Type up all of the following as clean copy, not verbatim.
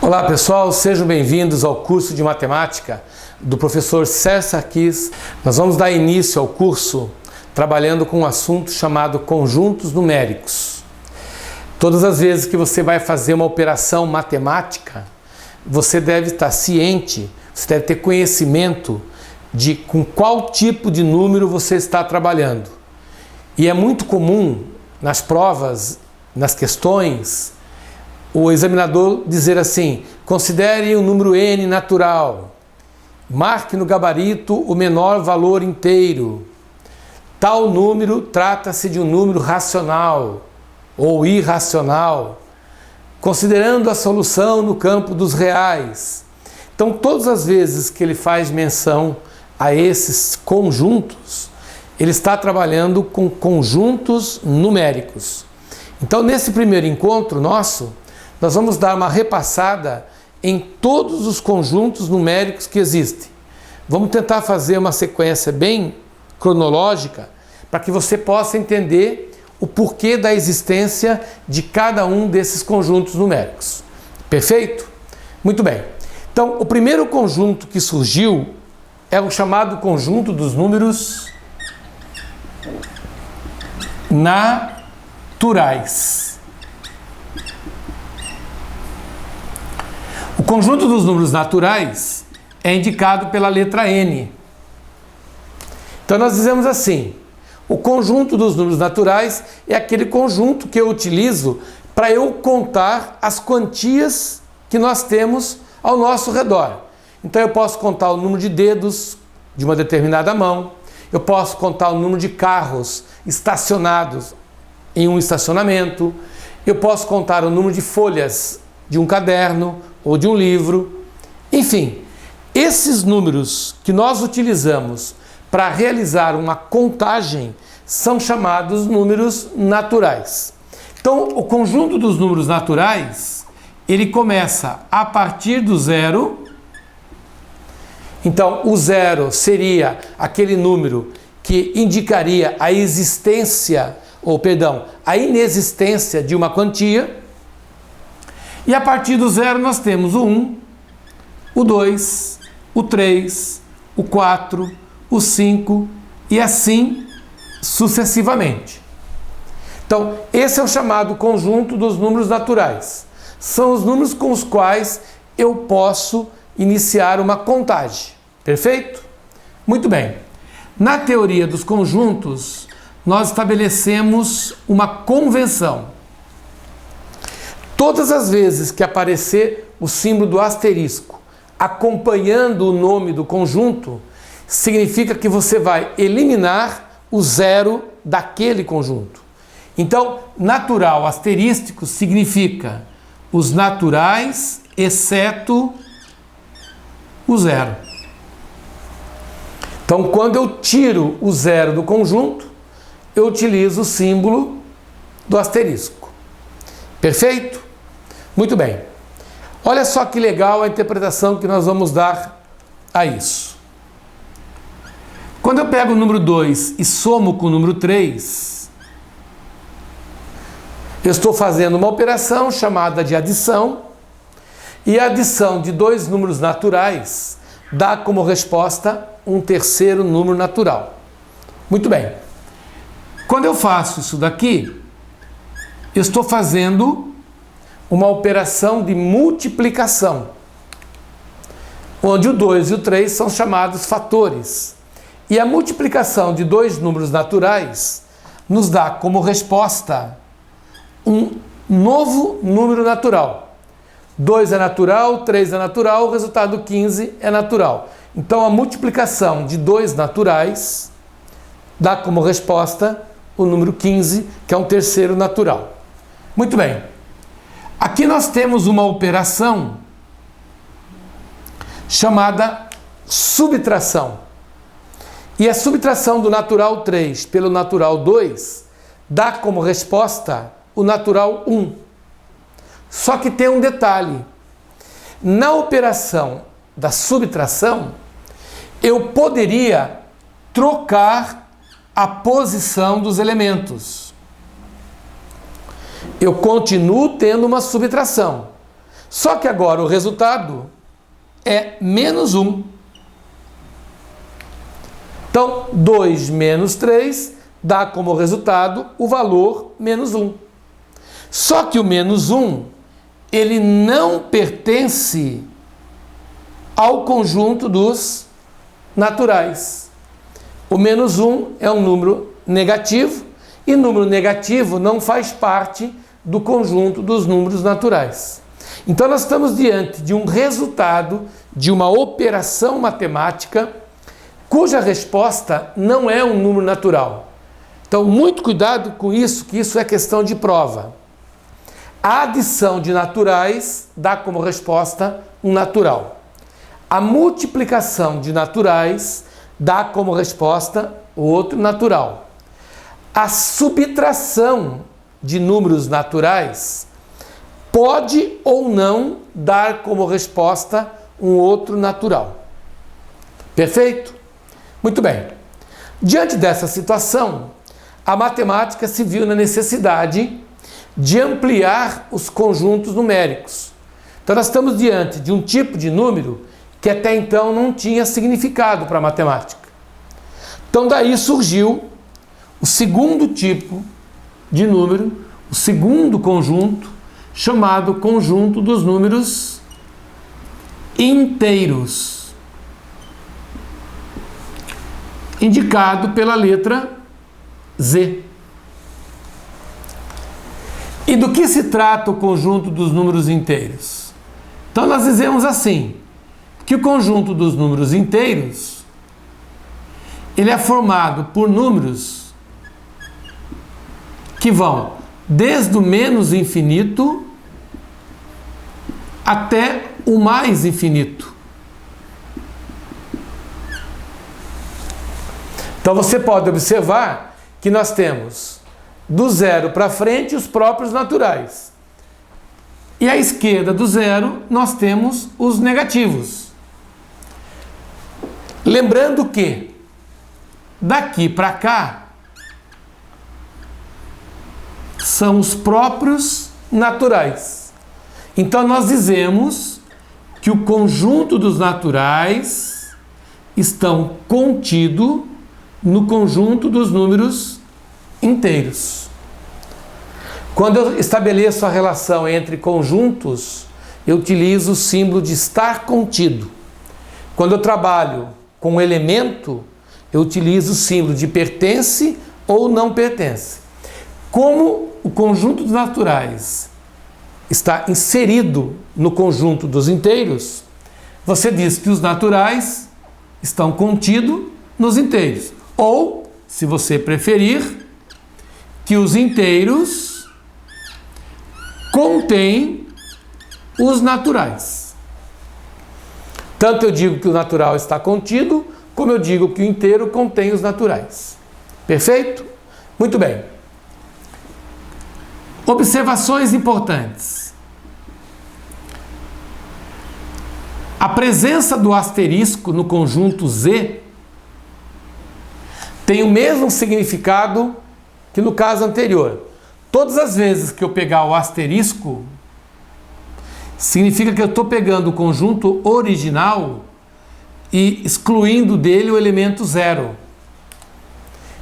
Olá pessoal, sejam bem-vindos ao curso de matemática do professor Sérgio Sarquis. Nós vamos dar início ao curso trabalhando com um assunto chamado conjuntos numéricos. Todas as vezes que você vai fazer uma operação matemática, você deve estar ciente, você deve ter conhecimento de com qual tipo de número você está trabalhando. E é muito comum nas provas, nas questões, o examinador dizer assim: considere o número n natural, marque no gabarito o menor valor inteiro, tal número trata-se de um número racional ou irracional, considerando a solução no campo dos reais. Então, todas as vezes que ele faz menção a esses conjuntos, ele está trabalhando com conjuntos numéricos. Então, nesse primeiro encontro nosso, nós vamos dar uma repassada em todos os conjuntos numéricos que existem. Vamos tentar fazer uma sequência bem cronológica para que você possa entender o porquê da existência de cada um desses conjuntos numéricos. Perfeito? Muito bem. Então, o primeiro conjunto que surgiu é o chamado conjunto dos números naturais. O conjunto dos números naturais é indicado pela letra N. Então nós dizemos assim: o conjunto dos números naturais é aquele conjunto que eu utilizo para eu contar as quantias que nós temos ao nosso redor. Então eu posso contar o número de dedos de uma determinada mão, eu posso contar o número de carros estacionados em um estacionamento, eu posso contar o número de folhas de um caderno ou de um livro. Enfim, esses números que nós utilizamos para realizar uma contagem são chamados números naturais. Então, o conjunto dos números naturais, ele começa a partir do zero. Então, o zero seria aquele número que indicaria a existência, a inexistência de uma quantia. E a partir do zero nós temos o 1, o 2, o 3, o 4, o 5 e assim sucessivamente. Então, esse é o chamado conjunto dos números naturais. São os números com os quais eu posso iniciar uma contagem. Perfeito? Muito bem. Na teoria dos conjuntos, nós estabelecemos uma convenção. Todas as vezes que aparecer o símbolo do asterisco acompanhando o nome do conjunto, significa que você vai eliminar o zero daquele conjunto. Então, natural asterístico significa os naturais exceto o zero. Então, quando eu tiro o zero do conjunto, eu utilizo o símbolo do asterisco. Perfeito? Muito bem. Olha só que legal a interpretação que nós vamos dar a isso. Quando eu pego o número 2 e somo com o número 3, eu estou fazendo uma operação chamada de adição, e a adição de dois números naturais dá como resposta um terceiro número natural. Muito bem. Quando eu faço isso daqui, eu estou fazendo uma operação de multiplicação, onde o 2 e o 3 são chamados fatores. E a multiplicação de dois números naturais nos dá como resposta um novo número natural. 2 é natural, 3 é natural, o resultado 15 é natural. Então a multiplicação de dois naturais dá como resposta o número 15, que é um terceiro natural. Muito bem. Aqui nós temos uma operação chamada subtração. E a subtração do natural 3 pelo natural 2 dá como resposta o natural 1. Só que tem um detalhe. Na operação da subtração, eu poderia trocar a posição dos elementos. Eu continuo tendo uma subtração. Só que agora o resultado é menos 1. Então, 2 menos 3 dá como resultado o valor menos 1. Só que o menos 1, ele não pertence ao conjunto dos naturais. O menos 1 é um número negativo, e número negativo não faz parte do conjunto dos números naturais. Então nós estamos diante de um resultado de uma operação matemática cuja resposta não é um número natural. Então muito cuidado com isso, que isso é questão de prova. A adição de naturais dá como resposta um natural. A multiplicação de naturais dá como resposta outro natural. A subtração de números naturais pode ou não dar como resposta um outro natural. Perfeito? Muito bem. Diante dessa situação, a matemática se viu na necessidade de ampliar os conjuntos numéricos. Então nós estamos diante de um tipo de número que até então não tinha significado para a matemática. Então daí surgiu o segundo tipo de número, o segundo conjunto, chamado conjunto dos números inteiros, indicado pela letra Z. E do que se trata o conjunto dos números inteiros? Então nós dizemos assim, que o conjunto dos números inteiros, ele é formado por números que vão desde o menos infinito até o mais infinito. Então você pode observar que nós temos do zero para frente os próprios naturais. E à esquerda do zero nós temos os negativos. Lembrando que daqui para cá são os próprios naturais. Então nós dizemos que o conjunto dos naturais estão contido no conjunto dos números inteiros. Quando eu estabeleço a relação entre conjuntos, eu utilizo o símbolo de estar contido. Quando eu trabalho com um elemento, eu utilizo o símbolo de pertence ou não pertence. Como o conjunto dos naturais está inserido no conjunto dos inteiros, você diz que os naturais estão contidos nos inteiros. Ou, se você preferir, que os inteiros contêm os naturais. Tanto eu digo que o natural está contido, como eu digo que o inteiro contém os naturais. Perfeito? Muito bem. Observações importantes. A presença do asterisco no conjunto Z tem o mesmo significado que no caso anterior. Todas as vezes que eu pegar o asterisco, significa que eu estou pegando o conjunto original e excluindo dele o elemento zero.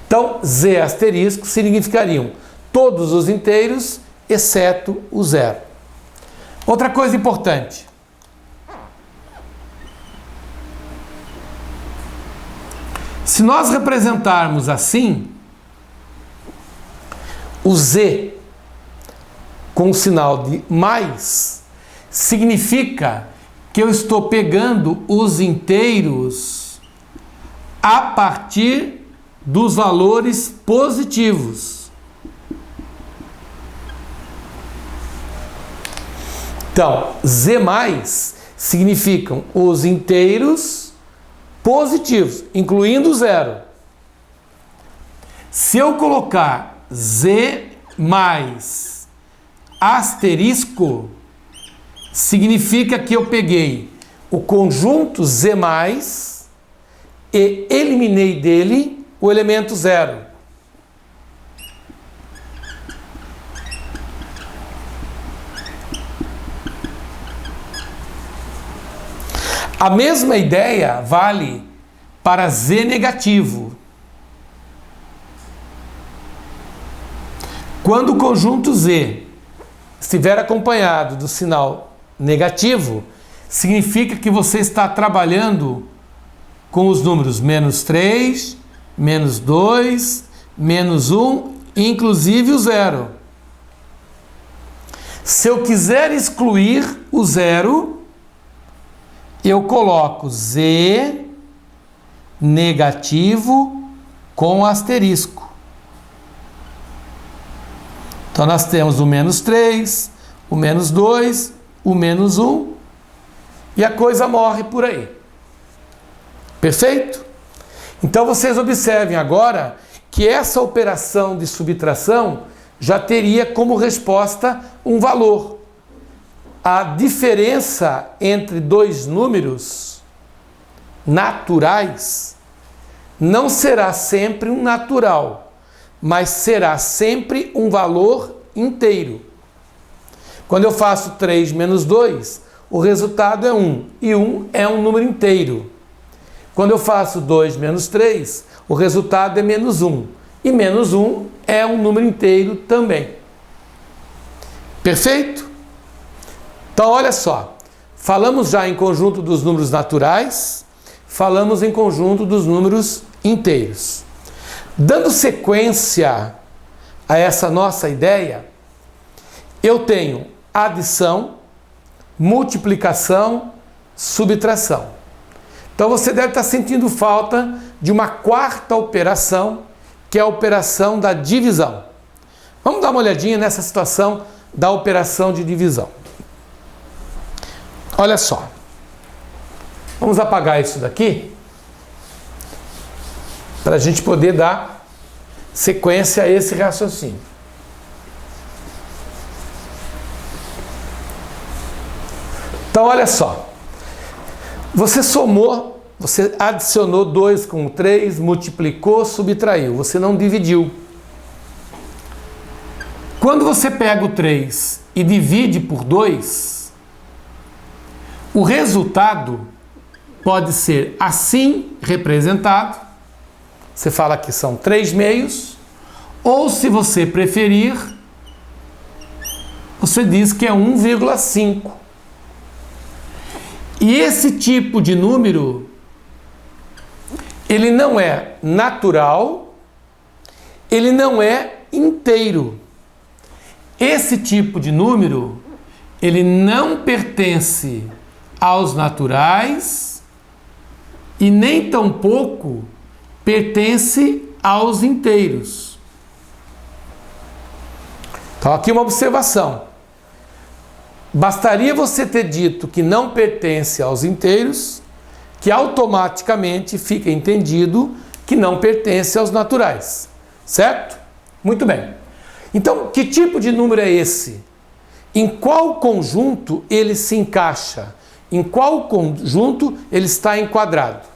Então, Z asterisco significariam todos os inteiros, exceto o zero. Outra coisa importante. Se nós representarmos assim, o Z com o sinal de mais, significa que eu estou pegando os inteiros a partir dos valores positivos. Então, Z mais significam os inteiros positivos, incluindo o zero. Se eu colocar Z mais asterisco, significa que eu peguei o conjunto Z mais e eliminei dele o elemento 0. A mesma ideia vale para z negativo. Quando o conjunto z estiver acompanhado do sinal negativo, significa que você está trabalhando com os números menos 3, menos 2, menos 1, inclusive o 0. Se eu quiser excluir o 0, eu coloco z negativo com asterisco. Então nós temos o menos 3, o menos 2, o menos 1 e a coisa morre por aí. Perfeito? Então vocês observem agora que essa operação de subtração já teria como resposta um valor. A diferença entre dois números naturais não será sempre um natural, mas será sempre um valor inteiro. Quando eu faço 3 menos 2, o resultado é 1, e 1 é um número inteiro. Quando eu faço 2 menos 3, o resultado é menos 1, e menos 1 é um número inteiro também. Perfeito? Então, olha só, falamos já em conjunto dos números naturais, falamos em conjunto dos números inteiros. Dando sequência a essa nossa ideia, eu tenho adição, multiplicação, subtração. Então você deve estar sentindo falta de uma quarta operação, que é a operação da divisão. Vamos dar uma olhadinha nessa situação da operação de divisão. Olha só, vamos apagar isso daqui para a gente poder dar sequência a esse raciocínio. Então, olha só, você somou, você adicionou 2 com 3, multiplicou, subtraiu, você não dividiu. Quando você pega o 3 e divide por 2, o resultado pode ser assim representado. Você fala que são 3 meios, ou se você preferir, você diz que é 1,5. E esse tipo de número, ele não é natural, ele não é inteiro. Esse tipo de número, ele não pertence aos naturais e nem tampouco pertence aos inteiros. Então aqui uma observação. Bastaria você ter dito que não pertence aos inteiros, que automaticamente fica entendido que não pertence aos naturais. Certo? Muito bem. Então, que tipo de número é esse? Em qual conjunto ele se encaixa? Em qual conjunto ele está enquadrado?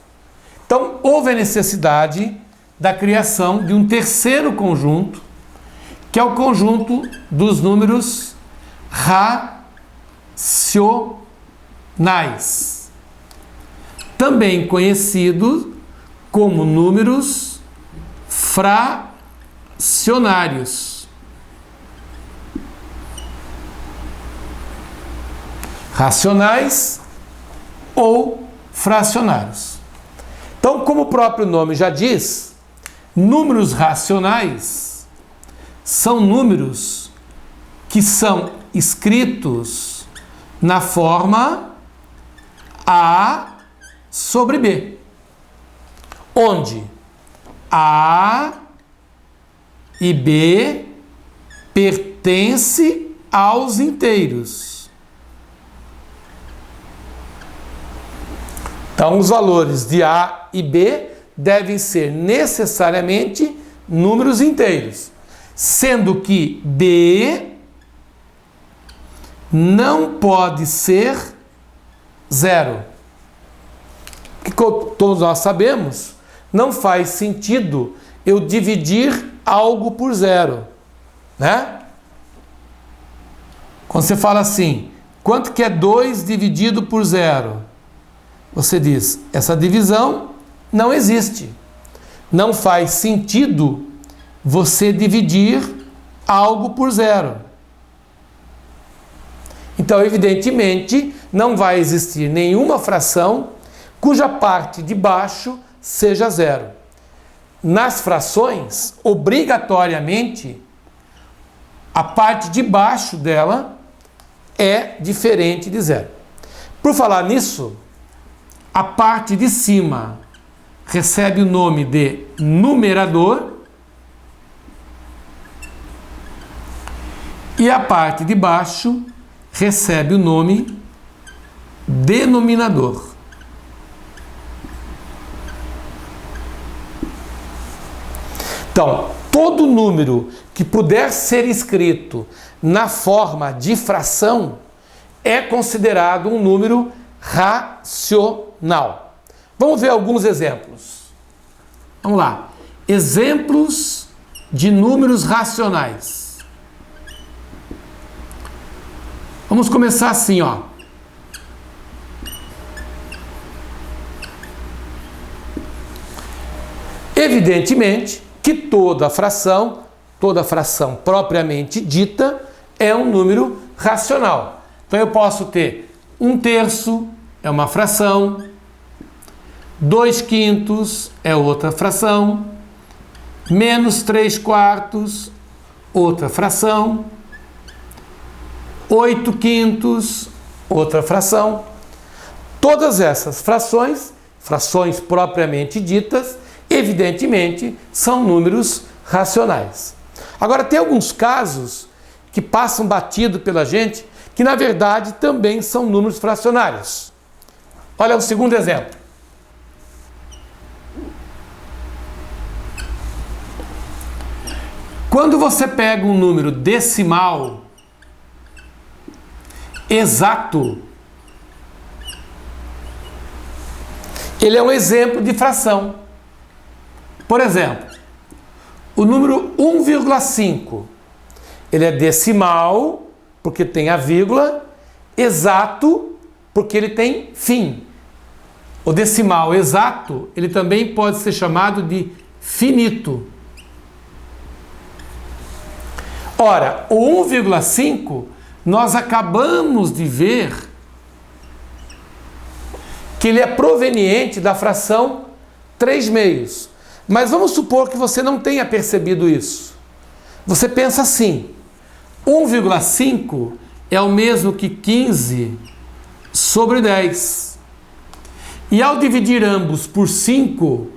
Então, houve a necessidade da criação de um terceiro conjunto, que é o conjunto dos números racionais, também conhecido como números fracionários. Racionais ou fracionários. Então, como o próprio nome já diz, números racionais são números que são escritos na forma A sobre B, onde A e B pertencem aos inteiros. Então, os valores de A e B devem ser necessariamente números inteiros, sendo que B não pode ser 0. que todos nós sabemos, não faz sentido eu dividir algo por zero, né? Quando você fala assim, quanto que é 2 dividido por zero? Você diz, essa divisão não existe. Não faz sentido você dividir algo por zero. Então, evidentemente, não vai existir nenhuma fração cuja parte de baixo seja zero. Nas frações, obrigatoriamente, a parte de baixo dela é diferente de zero. Por falar nisso, a parte de cima recebe o nome de numerador e a parte de baixo recebe o nome denominador. Então, todo número que puder ser escrito na forma de fração é considerado um número racional. Vamos ver alguns exemplos. Vamos lá. Exemplos de números racionais. Vamos começar assim, ó. Evidentemente que toda fração propriamente dita é um número racional. Então eu posso ter 1/3 é uma fração, 2/5 é outra fração, menos 3/4 outra fração, 8/5 outra fração. Todas essas frações propriamente ditas, evidentemente, são números racionais. Agora, tem alguns casos que passam batido pela gente, que na verdade também são números fracionários. Olha o segundo exemplo. Quando você pega um número decimal exato, ele é um exemplo de fração. Por exemplo, o número 1,5, ele é decimal, porque tem a vírgula, exato, porque ele tem fim. O decimal exato, ele também pode ser chamado de finito. Ora, o 1,5, nós acabamos de ver que ele é proveniente da fração 3/2. Mas vamos supor que você não tenha percebido isso. Você pensa assim, 1,5 é o mesmo que 15/10. E ao dividir ambos por 5,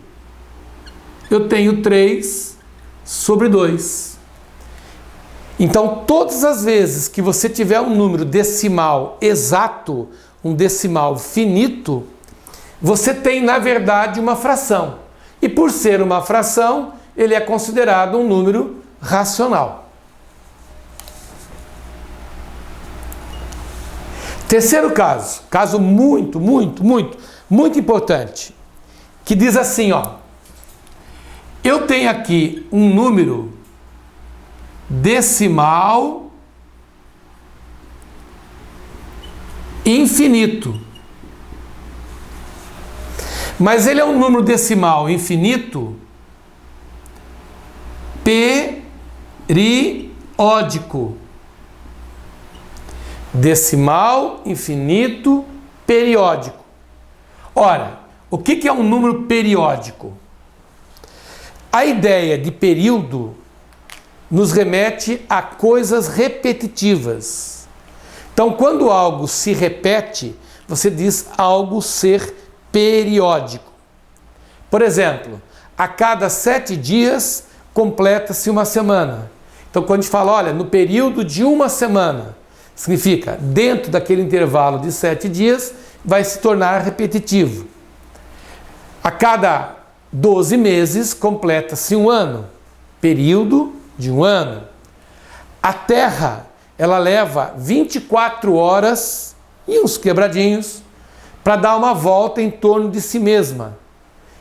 eu tenho 3/2. Então, todas as vezes que você tiver um número decimal exato, um decimal finito, você tem, na verdade, uma fração. E por ser uma fração, ele é considerado um número racional. Terceiro caso muito importante, que diz assim, ó, eu tenho aqui um número decimal infinito. Mas ele é um número decimal infinito periódico. Decimal infinito periódico. Ora, o que é um número periódico? A ideia de período nos remete a coisas repetitivas. Então, quando algo se repete, você diz algo ser periódico. Por exemplo, a cada 7 dias completa-se uma semana. Então, quando a gente fala, olha, no período de uma semana, significa, dentro daquele intervalo de 7 dias, vai se tornar repetitivo. A cada 12 meses completa-se um ano, período de um ano. A Terra, ela leva 24 horas e uns quebradinhos para dar uma volta em torno de si mesma.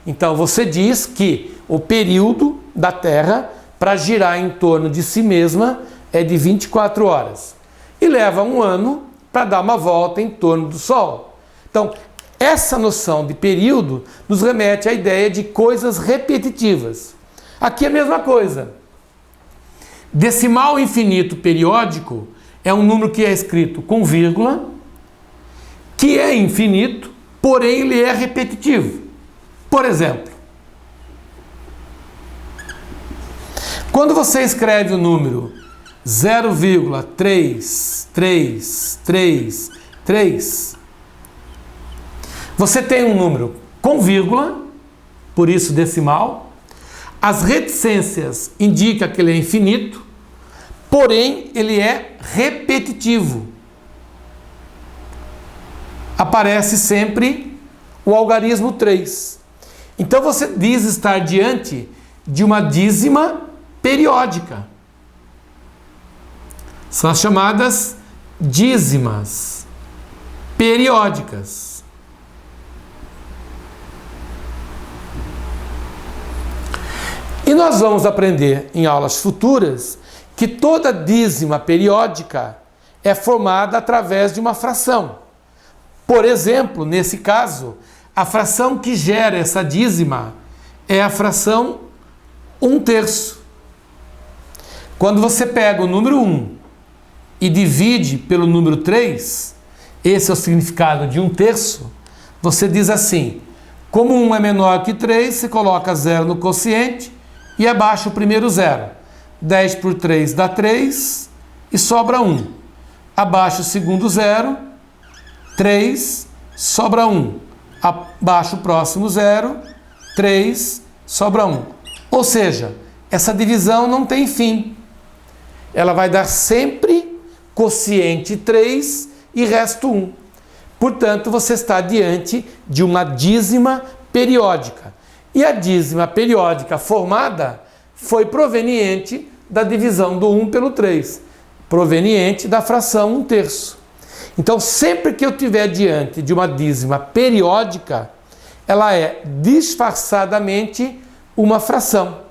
Então você diz que o período da Terra para girar em torno de si mesma é de 24 horas. E leva um ano para dar uma volta em torno do Sol. Então, essa noção de período nos remete à ideia de coisas repetitivas. Aqui é a mesma coisa. Decimal infinito periódico é um número que é escrito com vírgula, que é infinito, porém ele é repetitivo. Por exemplo, quando você escreve o número 0,3333, você tem um número com vírgula, por isso decimal. As reticências indicam que ele é infinito, porém ele é repetitivo. Aparece sempre o algarismo 3. Então você diz estar diante de uma dízima periódica. São as chamadas dízimas periódicas. E nós vamos aprender em aulas futuras que toda dízima periódica é formada através de uma fração. Por exemplo, nesse caso, a fração que gera essa dízima é a fração 1/3. Quando você pega o número 1 e divide pelo número 3, esse é o significado de 1/3, você diz assim: como 1 é menor que 3, você coloca 0 no quociente e abaixa o primeiro zero. 10 por 3 dá 3 e sobra 1. Abaixa o segundo zero, 3, sobra 1. Abaixa o próximo zero, 3, sobra 1. Ou seja, essa divisão não tem fim. Ela vai dar sempre quociente 3 e resto 1. Portanto, você está diante de uma dízima periódica. E a dízima periódica formada foi proveniente da divisão do 1 pelo 3, proveniente da fração 1/3. Então, sempre que eu estiver diante de uma dízima periódica, ela é disfarçadamente uma fração.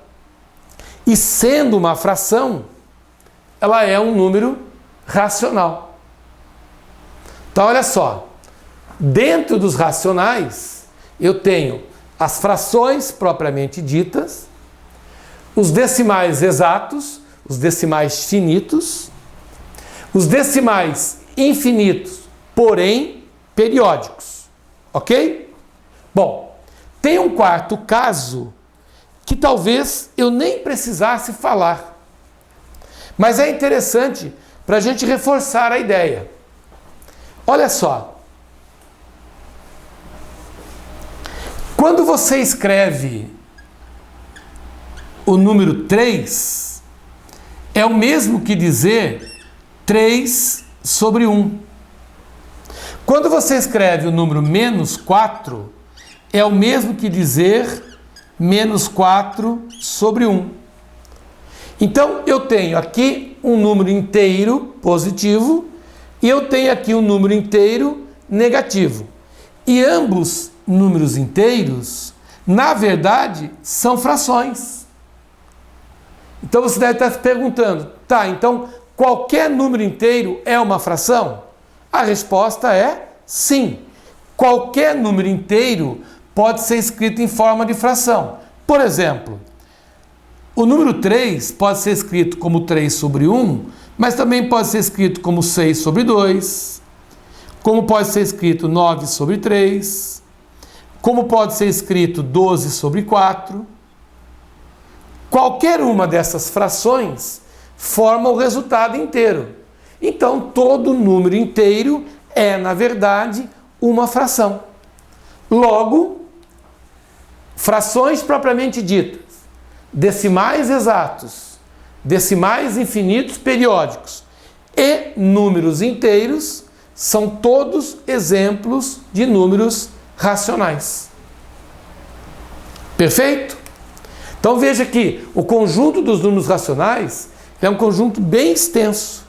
E sendo uma fração, ela é um número racional. Então, olha só, dentro dos racionais, eu tenho as frações propriamente ditas, os decimais exatos, os decimais finitos, os decimais infinitos, porém periódicos. Ok? Bom, tem um quarto caso que talvez eu nem precisasse falar, mas é interessante para a gente reforçar a ideia. Olha só. Quando você escreve o número 3, é o mesmo que dizer 3 sobre 1. Quando você escreve o número -4, é o mesmo que dizer -4 sobre 1. Então, eu tenho aqui um número inteiro positivo e eu tenho aqui um número inteiro negativo. E ambos números inteiros, na verdade, são frações. Então você deve estar se perguntando, tá, então qualquer número inteiro é uma fração? A resposta é sim. Qualquer número inteiro pode ser escrito em forma de fração. Por exemplo, o número 3 pode ser escrito como 3 sobre 1, mas também pode ser escrito como 6 sobre 2, como pode ser escrito 9 sobre 3, como pode ser escrito 12 sobre 4. Qualquer uma dessas frações forma o resultado inteiro. Então, todo número inteiro é, na verdade, uma fração. Logo, frações propriamente ditas, decimais exatos, decimais infinitos periódicos e números inteiros são todos exemplos de números racionais. Perfeito? Então veja que o conjunto dos números racionais é um conjunto bem extenso.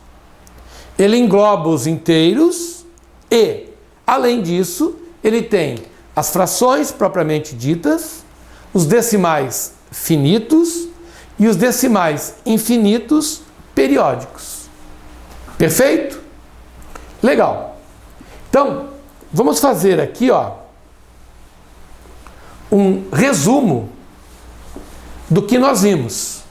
Ele engloba os inteiros e, além disso, ele tem as frações propriamente ditas, os decimais finitos e os decimais infinitos periódicos. Perfeito? Legal. Então, vamos fazer aqui, ó, um resumo do que nós vimos.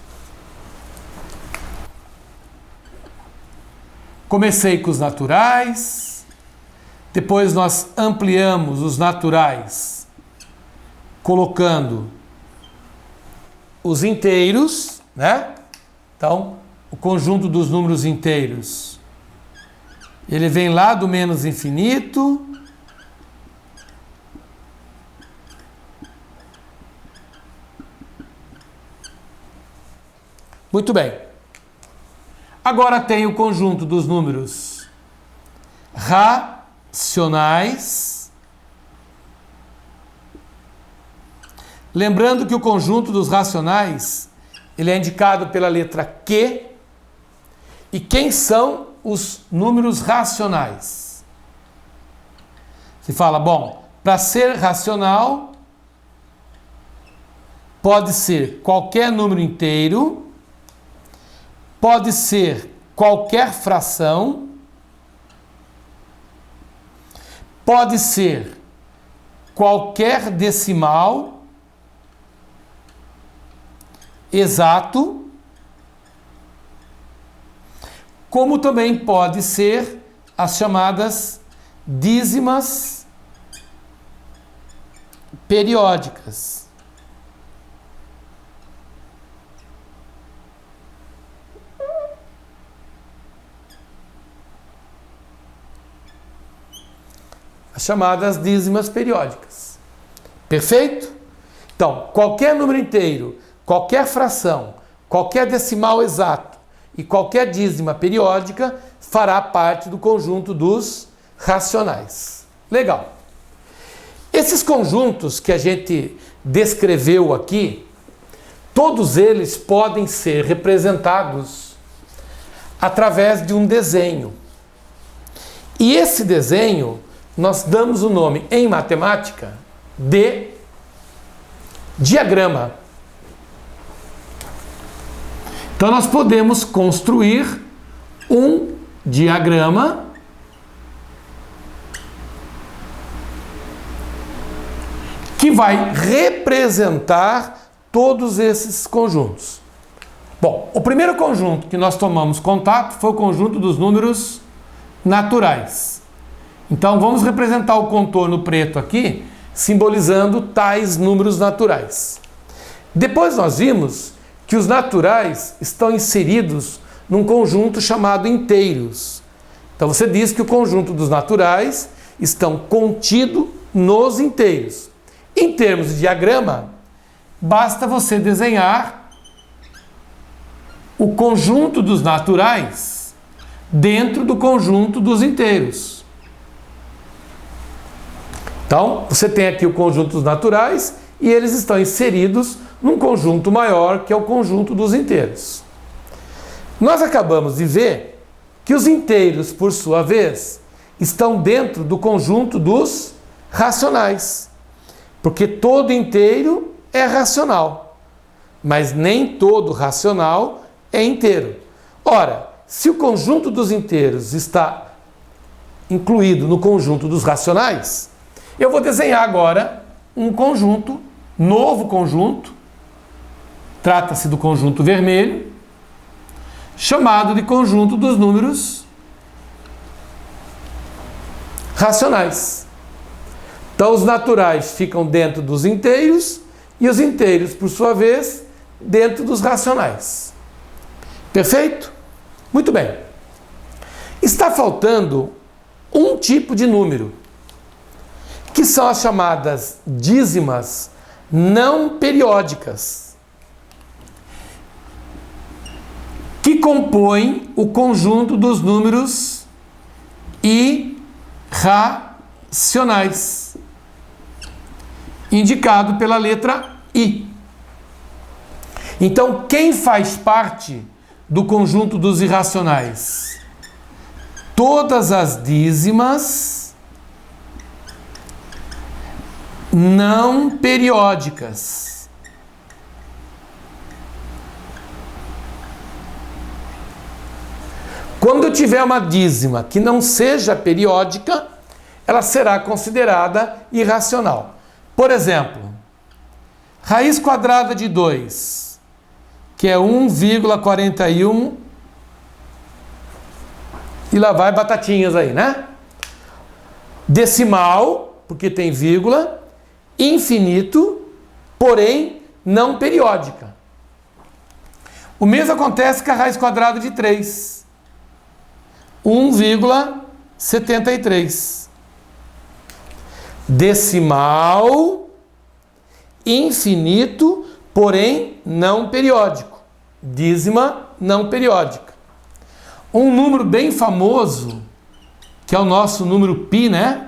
Comecei com os naturais, depois nós ampliamos os naturais colocando os inteiros, né? Então, o conjunto dos números inteiros, ele vem lá do menos infinito muito bem. Agora tem o conjunto dos números racionais. Lembrando que o conjunto dos racionais, ele é indicado pela letra Q. E quem são os números racionais? Você fala, bom, para ser racional, pode ser qualquer número inteiro, pode ser qualquer fração, pode ser qualquer decimal exato, como também pode ser as chamadas dízimas periódicas. As chamadas dízimas periódicas. Perfeito? Então, qualquer número inteiro, qualquer fração, qualquer decimal exato e qualquer dízima periódica fará parte do conjunto dos racionais. Legal. Esses conjuntos que a gente descreveu aqui, todos eles podem ser representados através de um desenho. E esse desenho nós damos o nome em matemática de diagrama. Então nós podemos construir um diagrama que vai representar todos esses conjuntos. Bom, o primeiro conjunto que nós tomamos contato foi o conjunto dos números naturais. Então vamos representar o contorno preto aqui, simbolizando tais números naturais. Depois nós vimos que os naturais estão inseridos num conjunto chamado inteiros. Então você diz que o conjunto dos naturais estão contido nos inteiros. Em termos de diagrama, basta você desenhar o conjunto dos naturais dentro do conjunto dos inteiros. Então, você tem aqui o conjunto dos naturais e eles estão inseridos num conjunto maior, que é o conjunto dos inteiros. Nós acabamos de ver que os inteiros, por sua vez, estão dentro do conjunto dos racionais, porque todo inteiro é racional, mas nem todo racional é inteiro. Ora, se o conjunto dos inteiros está incluído no conjunto dos racionais, eu vou desenhar agora um conjunto, novo conjunto, trata-se do conjunto vermelho, chamado de conjunto dos números racionais. Então, os naturais ficam dentro dos inteiros e os inteiros, por sua vez, dentro dos racionais. Perfeito? Muito bem. Está faltando um tipo de número, que são as chamadas dízimas não periódicas, que compõem o conjunto dos números irracionais, indicado pela letra I. Então, quem faz parte do conjunto dos irracionais? Todas as dízimas não periódicas. Quando eu tiver uma dízima que não seja periódica, ela será considerada irracional. Por exemplo, raiz quadrada de 2, que é 1,41, e lá vai batatinhas aí, né? Decimal, porque tem vírgula, infinito, porém não periódica. O mesmo acontece com a raiz quadrada de 3, 1,73. Decimal, infinito, porém não periódico. Dízima não periódica. Um número bem famoso, que é o nosso número π, né?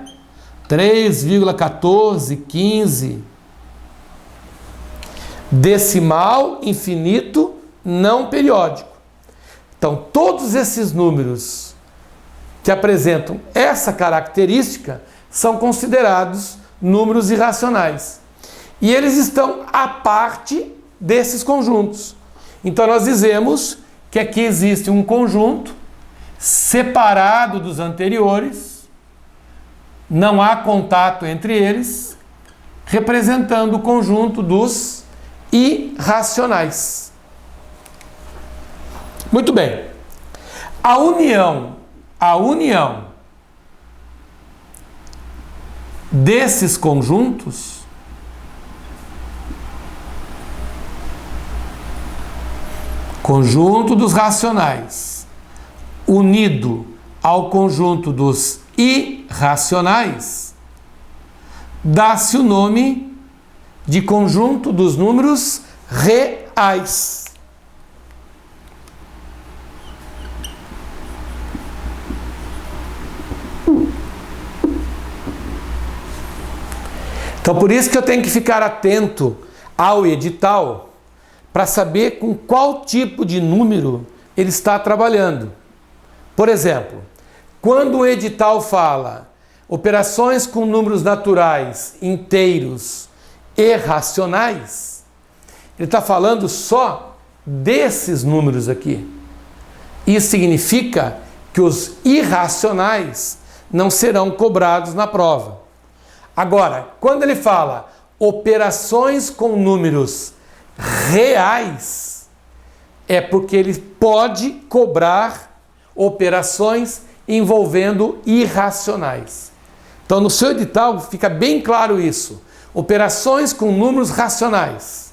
3,1415. Decimal, infinito, não periódico. Então, todos esses números que apresentam essa característica são considerados números irracionais. E eles estão à parte desses conjuntos. Então, nós dizemos que aqui existe um conjunto separado dos anteriores, não há contato entre eles, representando o conjunto dos irracionais. Muito bem. A união desses conjuntos conjunto dos racionais unido ao conjunto dos irracionais dá-se o nome de conjunto dos números reais. Então, por isso que eu tenho que ficar atento ao edital para saber com qual tipo de número ele está trabalhando. Por exemplo, quando o edital fala operações com números naturais, inteiros e racionais, ele está falando só desses números aqui. Isso significa que os irracionais não serão cobrados na prova. Agora, quando ele fala operações com números reais, é porque ele pode cobrar operações envolvendo irracionais. Então, no seu edital fica bem claro isso. Operações com números racionais.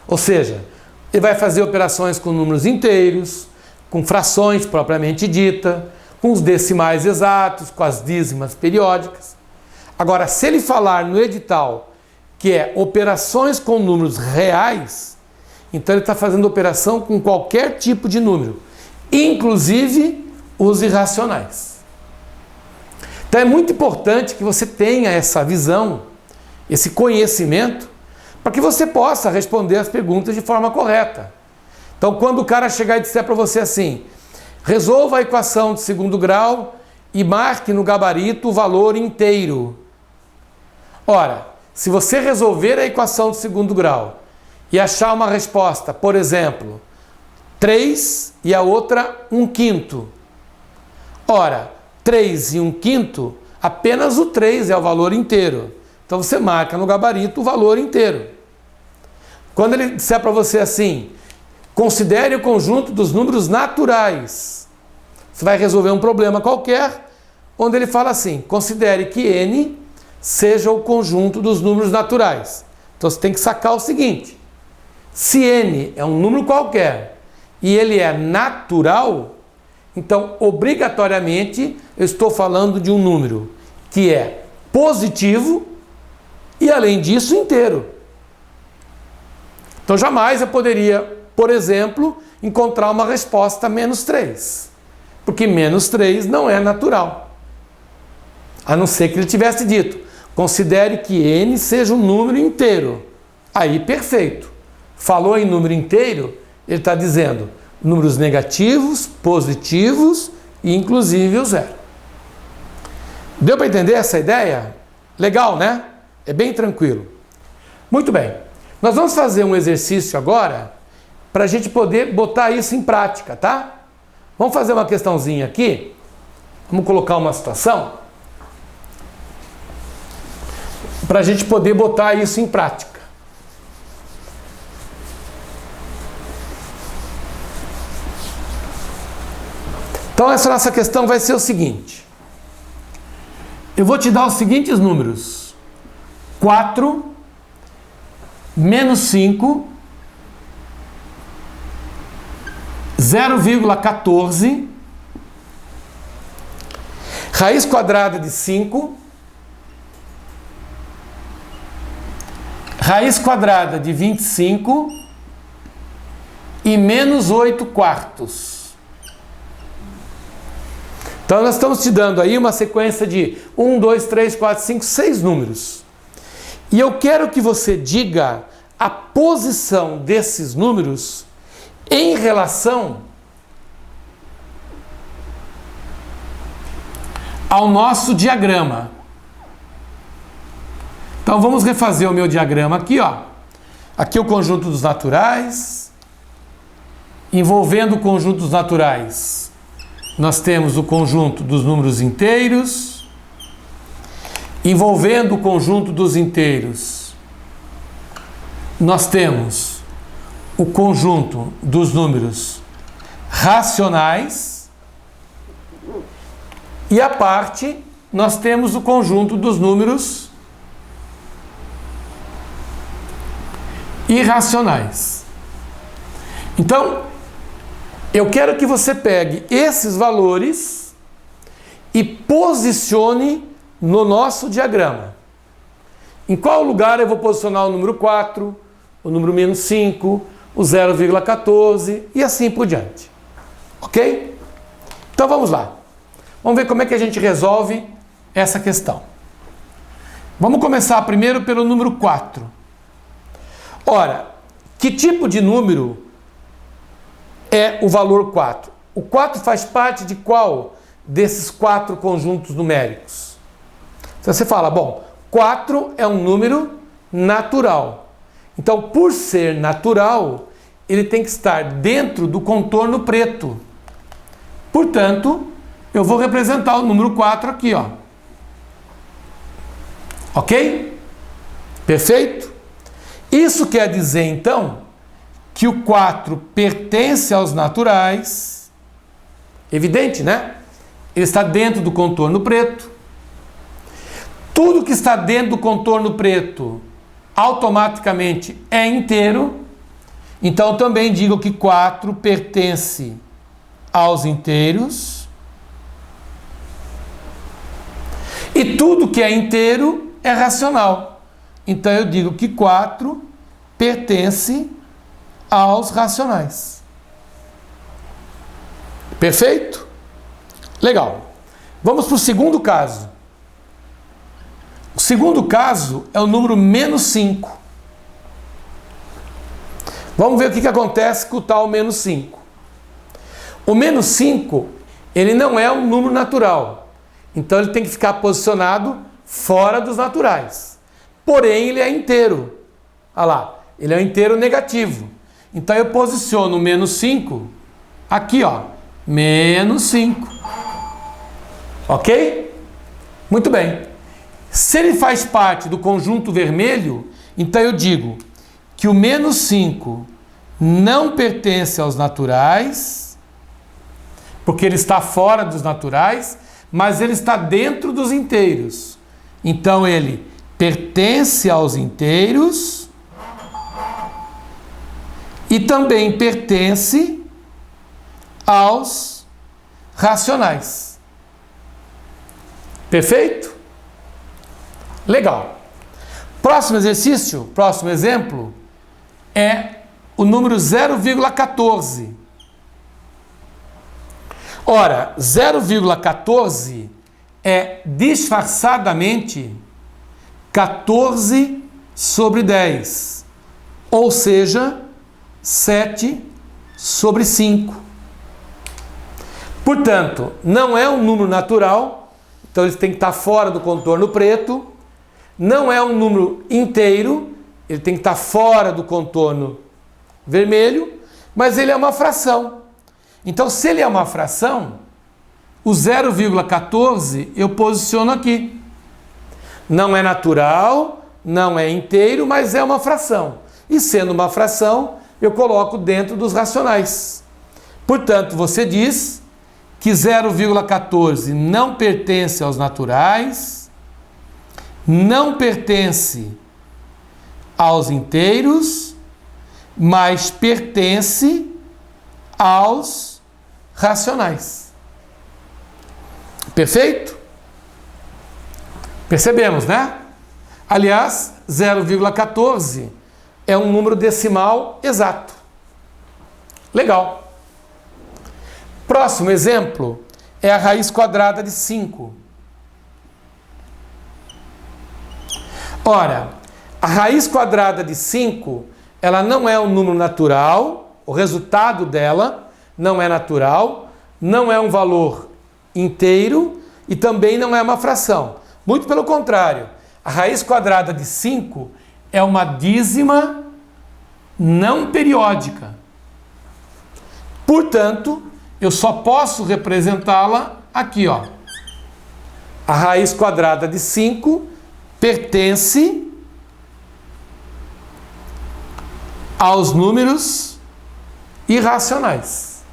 Ou seja, ele vai fazer operações com números inteiros, com frações propriamente dita, com os decimais exatos, com as dízimas periódicas. Agora, se ele falar no edital que é operações com números reais, então ele está fazendo operação com qualquer tipo de número, inclusive os irracionais. Então é muito importante que você tenha essa visão, esse conhecimento, para que você possa responder as perguntas de forma correta. Então, quando o cara chegar e disser para você assim, resolva a equação de segundo grau e marque no gabarito o valor inteiro. Ora, se você resolver a equação de segundo grau e achar uma resposta, por exemplo, 3 e a outra 1/5. Ora, 3 e 1/5, apenas o 3 é o valor inteiro. Então você marca no gabarito o valor inteiro. Quando ele disser para você assim, considere o conjunto dos números naturais, você vai resolver um problema qualquer, onde ele fala assim, considere que n seja o conjunto dos números naturais. Então você tem que sacar o seguinte, se n é um número qualquer e ele é natural, então obrigatoriamente eu estou falando de um número que é positivo e além disso inteiro. Então jamais eu poderia, por exemplo, encontrar uma resposta -3, porque -3 não é natural. A não ser que ele tivesse dito, considere que n seja um número inteiro. Aí, perfeito. Falou em número inteiro, ele está dizendo números negativos, positivos e inclusive o zero. Deu para entender essa ideia? Legal, né? É bem tranquilo. Muito bem. Nós vamos fazer um exercício agora para a gente poder botar isso em prática, tá? Vamos fazer uma questãozinha aqui. Vamos colocar uma situação para a gente poder botar isso em prática. Então essa nossa questão vai ser o seguinte. Eu vou te dar os seguintes números. 4 menos 5, 0,14, raiz quadrada de 5, raiz quadrada de 25 e menos 8 quartos. Então nós estamos te dando aí uma sequência de 1, 2, 3, 4, 5, 6 números. E eu quero que você diga a posição desses números em relação ao nosso diagrama. Então vamos refazer o meu diagrama aqui, ó. Aqui é o conjunto dos naturais. Envolvendo o conjunto dos naturais, nós temos o conjunto dos números inteiros. Envolvendo o conjunto dos inteiros, nós temos o conjunto dos números racionais. E à parte, nós temos o conjunto dos números irracionais. Então, eu quero que você pegue esses valores e posicione no nosso diagrama. Em qual lugar eu vou posicionar o número 4, o número menos 5, o 0,14 e assim por diante. Ok? Então vamos lá. Vamos ver como é que a gente resolve essa questão. Vamos começar primeiro pelo número 4. Ora, que tipo de número é o valor 4? O 4 faz parte de qual desses 4 conjuntos numéricos? Então você fala, bom, 4 é um número natural. Então, por ser natural, ele tem que estar dentro do contorno preto. Portanto, eu vou representar o número 4 aqui, ó. Ok? Perfeito? Isso quer dizer, então, que o 4 pertence aos naturais. Evidente, né? Ele está dentro do contorno preto. Tudo que está dentro do contorno preto automaticamente é inteiro. Então também digo que 4 pertence aos inteiros. E tudo que é inteiro é racional. Então eu digo que 4 pertence aos racionais. Perfeito? Legal. Vamos para o segundo caso. O segundo caso é o número menos 5. Vamos ver o que acontece com o tal menos 5. O menos 5, ele não é um número natural. Então ele tem que ficar posicionado fora dos naturais. Porém, ele é inteiro. Olha lá, ele é um inteiro negativo. Então eu posiciono o menos 5 aqui, ó. Menos 5. Ok? Muito bem. Se ele faz parte do conjunto vermelho, então eu digo que o menos 5 não pertence aos naturais, porque ele está fora dos naturais, mas ele está dentro dos inteiros. Então ele pertence aos inteiros e também pertence aos racionais. Perfeito? Legal. Próximo exercício, próximo exemplo, é o número 0,14. Ora, 0,14 é disfarçadamente 14 sobre 10, ou seja, 7 sobre 5. Portanto, não é um número natural, então ele tem que estar fora do contorno preto, não é um número inteiro, ele tem que estar fora do contorno vermelho, mas ele é uma fração. Então, se ele é uma fração, o 0,14 eu posiciono aqui. Não é natural, não é inteiro, mas é uma fração. E sendo uma fração, eu coloco dentro dos racionais. Portanto, você diz que 0,14 não pertence aos naturais, não pertence aos inteiros, mas pertence aos racionais. Perfeito? Percebemos, né? Aliás, 0,14 é um número decimal exato. Legal. Próximo exemplo é a raiz quadrada de 5. Ora, a raiz quadrada de 5, ela não é um número natural, o resultado dela não é natural, não é um valor inteiro e também não é uma fração. Muito pelo contrário, a raiz quadrada de 5 é uma dízima não periódica. Portanto, eu só posso representá-la aqui, ó. A raiz quadrada de 5 pertence aos números irracionais.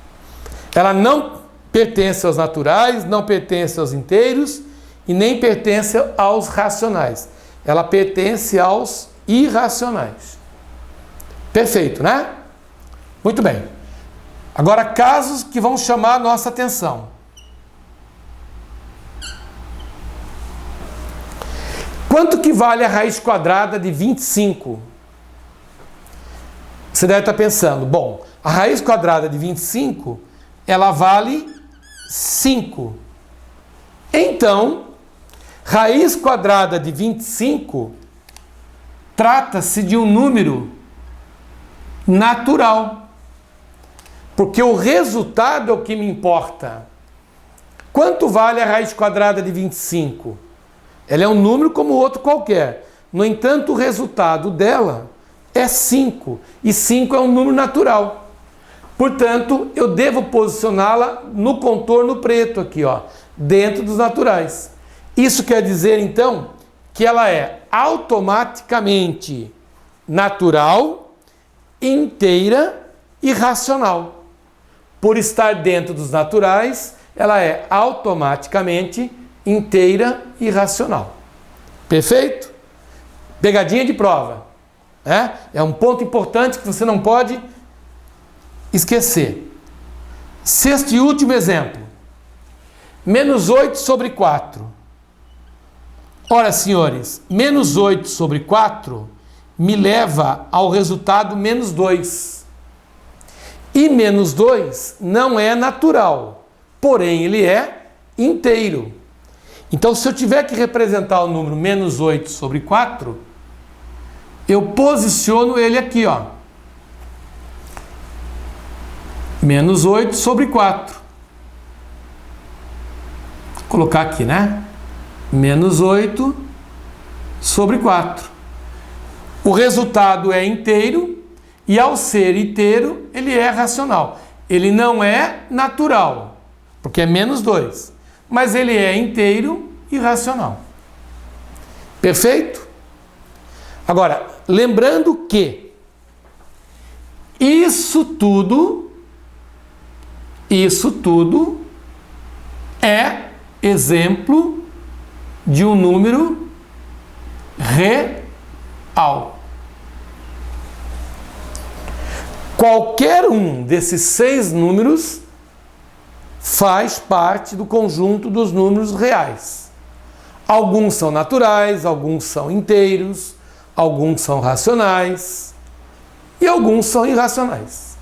Ela não pertence aos naturais, não pertence aos inteiros e nem pertence aos racionais. Ela pertence aos irracionais. Perfeito, né? Muito bem. Agora, casos que vão chamar a nossa atenção. Quanto que vale a raiz quadrada de 25? Você deve estar pensando, bom, a raiz quadrada de 25, ela vale 5. Então, raiz quadrada de 25 trata-se de um número natural. Porque o resultado é o que me importa. Quanto vale a raiz quadrada de 25? Ela é um número como outro qualquer. No entanto, o resultado dela é 5. E 5 é um número natural. Portanto, eu devo posicioná-la no contorno preto aqui, ó, dentro dos naturais. Isso quer dizer, então, que ela é automaticamente natural, inteira e racional. Por estar dentro dos naturais, ela é automaticamente inteira e racional. Perfeito? Pegadinha de prova. É um ponto importante que você não pode esquecer. Sexto e último exemplo. Menos 8 sobre 4. Ora, senhores, menos 8 sobre 4 me leva ao resultado menos 2. E menos 2 não é natural, porém ele é inteiro. Então, se eu tiver que representar o número menos 8 sobre 4, eu posiciono ele aqui, ó. Menos 8 sobre 4. Vou colocar aqui, né? Menos 8 sobre 4. O resultado é inteiro. E ao ser inteiro, ele é racional. Ele não é natural, porque é menos 2. Mas ele é inteiro e racional. Perfeito? Agora, lembrando que isso tudo é exemplo de um número real. Qualquer um desses 6 números faz parte do conjunto dos números reais. Alguns são naturais, alguns são inteiros, alguns são racionais e alguns são irracionais.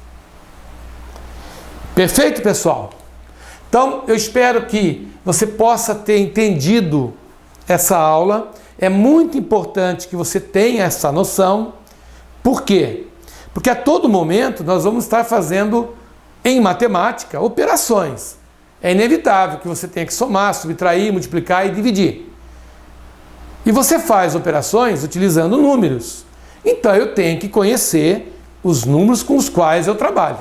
Perfeito, pessoal? Então, eu espero que você possa ter entendido essa aula. É muito importante que você tenha essa noção. Por quê? Porque a todo momento nós vamos estar fazendo, em matemática, operações. É inevitável que você tenha que somar, subtrair, multiplicar e dividir. E você faz operações utilizando números. Então eu tenho que conhecer os números com os quais eu trabalho.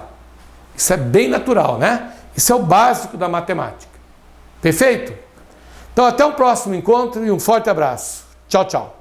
Isso é bem natural, né? Isso é o básico da matemática. Perfeito? Então até o próximo encontro e um forte abraço. Tchau, tchau.